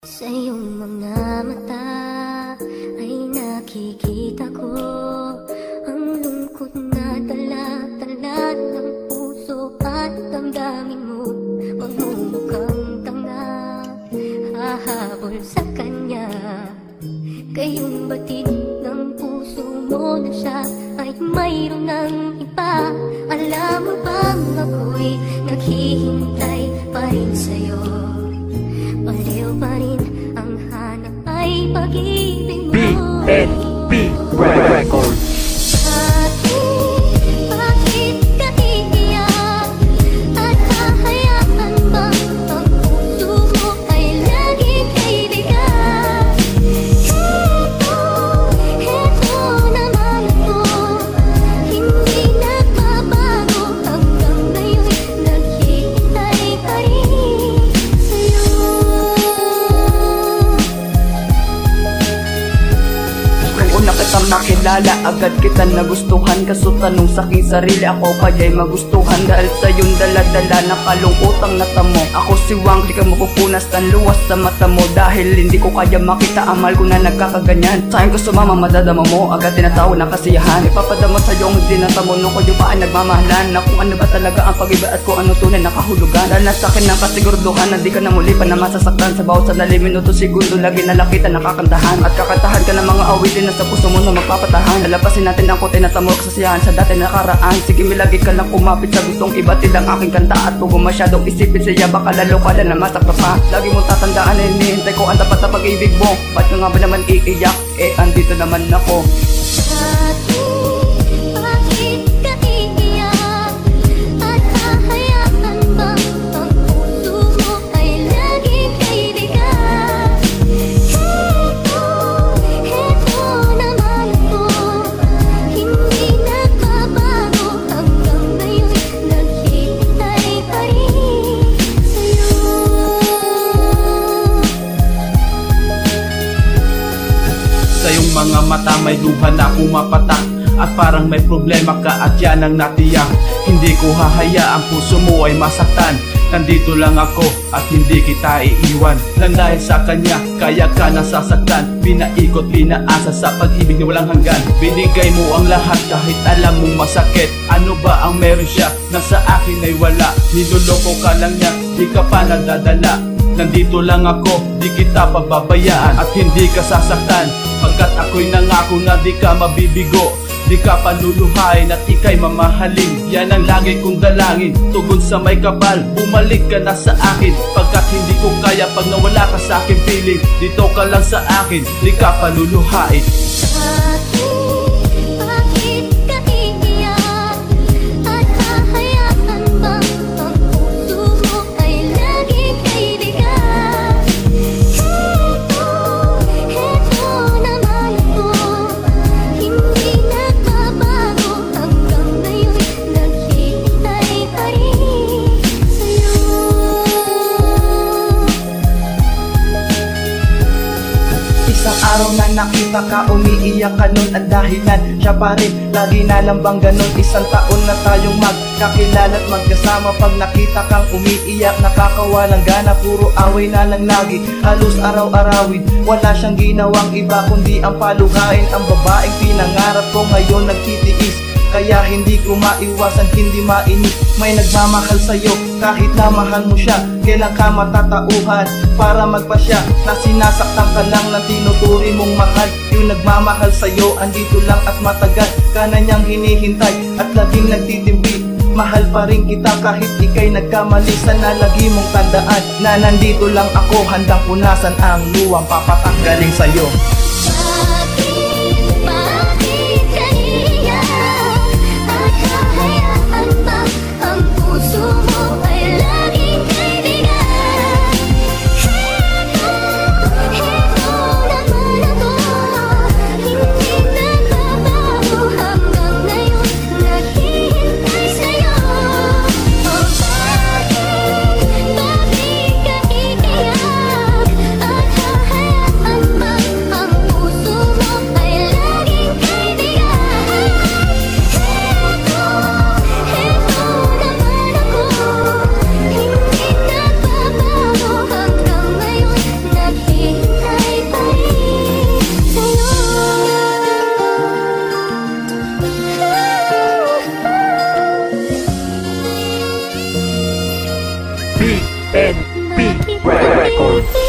Sa iyong mga mata ay nakikita ko ang lungkot na talat-talat ng puso at damdamin mo. Magmumukhang tanga, hahabol sa kanya. Kayong batid ng puso mo na siya ay mayroon ng iba. Alam mo bang ako'y naghihintay pa rin sa'yo? Pareho pa rin ang hanap ay pag-ibig mo. BNB Records. Bakit ka iiyak? At hahayaan bang ang puso mo ay laging kaibigan? Heto naman ako, hindi nagbabago. Hanggang ngayon naghihintay pa rin sa'yo. Una kitang makilala, agad kita nagustuhan. Kaso tanong sa aking sarili, ako kaya'y magustuhan. Dahil sa iyong dala-dala na kalungkutang natamo. Ako si Wang, di ka mapupunas ng luwas sa mata mo. Dahil hindi ko kaya makita ang mahal ko na nagkakaganyan. Sa akin ko sumama, madadama mo, agad tinatawag na kasiyahan. Ipapadama sa iyong hindi natamo nung kayo pa ay nagmamahalan. Na kung ano ba talaga ang pag-iba at kung ano tunay na kahulugan. Dahil nasa akin ang kasiguraduhan na di ka na muli pa na masasaktan. Sa bawat sandali, minuto, segundo, lagi nalakitan nakakantahan. At kakantahan ka ng mga awitin na sa puso mo na magpapatahan. Lalapasin natin ang kote na tamok sa siyahan sa dati nakaraan. Sige, milagi ka lang kumapit sa gustong ibatid ang aking kanta. At kung masyadong isipin siya, baka lalo ka na masakta pa. Lagi mong tatandaan na hinihintay ko ang tapat na pag-ibig mo. Ba't ka nga ba naman iiyak? Andito naman ako. Bakit ka iiyak? At hahayaan bang ang puso mo ay laging kaibigan? Heto naman ako, hindi nagbabago. Hanggang ngayon naghihintay pa rin sa'yo. Sa iyong mga mata may luha na pumapatak. At parang may problema ka at yan ang natiyak. Hindi ko hahayaan puso mo ay masaktan. Nandito lang ako at hindi kita iiwan. Lang dahil sa kanya kaya ka nasasaktan. Pinaikot, pinaasa sa pag-ibig na walang hanggan. Binigay mo ang lahat kahit alam mong masakit. Ano ba ang meron siya na sa akin ay wala? Niloloko ka lang niya, di ka pa nagdadala. Nandito lang ako, di kita pababayaan. At hindi ka sasaktan pagkat ako'y nangako na di ka mabibigo. Di ka paluluhain at ika'y mamahalin. Yan ang lagi kong dalangin, tugon sa may kapal. Bumalik ka na sa akin pagkat hindi ko kaya pag nawala ka sa akin feeling. Dito ka lang sa akin, di ka paluluhain. Bakit ka iiyak? At hahayaan bang ang puso mo ay laging kaibigan? Heto naman ako, hindi nagbabago. Hanggang ngayon naghihintay pa rin sa'yo. Isang araw na nakita ka, umiiyak ka nun. Ang dahilan, siya pa rin, lagi na lang bang ganun. Isang taon na tayong magkakilala at magkasama. Pag nakita kang umiiyak, nakakawalang gana. Puro away na lang lagi, halos araw-arawin. Wala siyang ginawang iba kundi ang paluhain. Ang babaeng pinangarap ko ngayon nagtitiis. Kaya hindi ko maiwasan, hindi mainis. May nagmamahal sa'yo, kahit na mahal mo siya. Kailan ka matatauhan para magpasya na sinasaktan ka lang ng tinuturi mong mahal. Yung nagmamahal sa'yo, andito lang at matagal ka na niyang hinihintay at laging nagtitimpi. Mahal pa rin kita kahit ika'y nagkamali. Sana lagi mong tandaan na nandito lang ako, handang punasan ang luwang papatak galing sa'yo. Bakit ka iiyak? At hahayaan bang ang puso mo ay laging kaibigan? Heto naman ako, hindi nagbabago. Hanggang ngayon naghihintay sa'yo. Bakit ka iiyak? At hahayaan bang ang NP Records.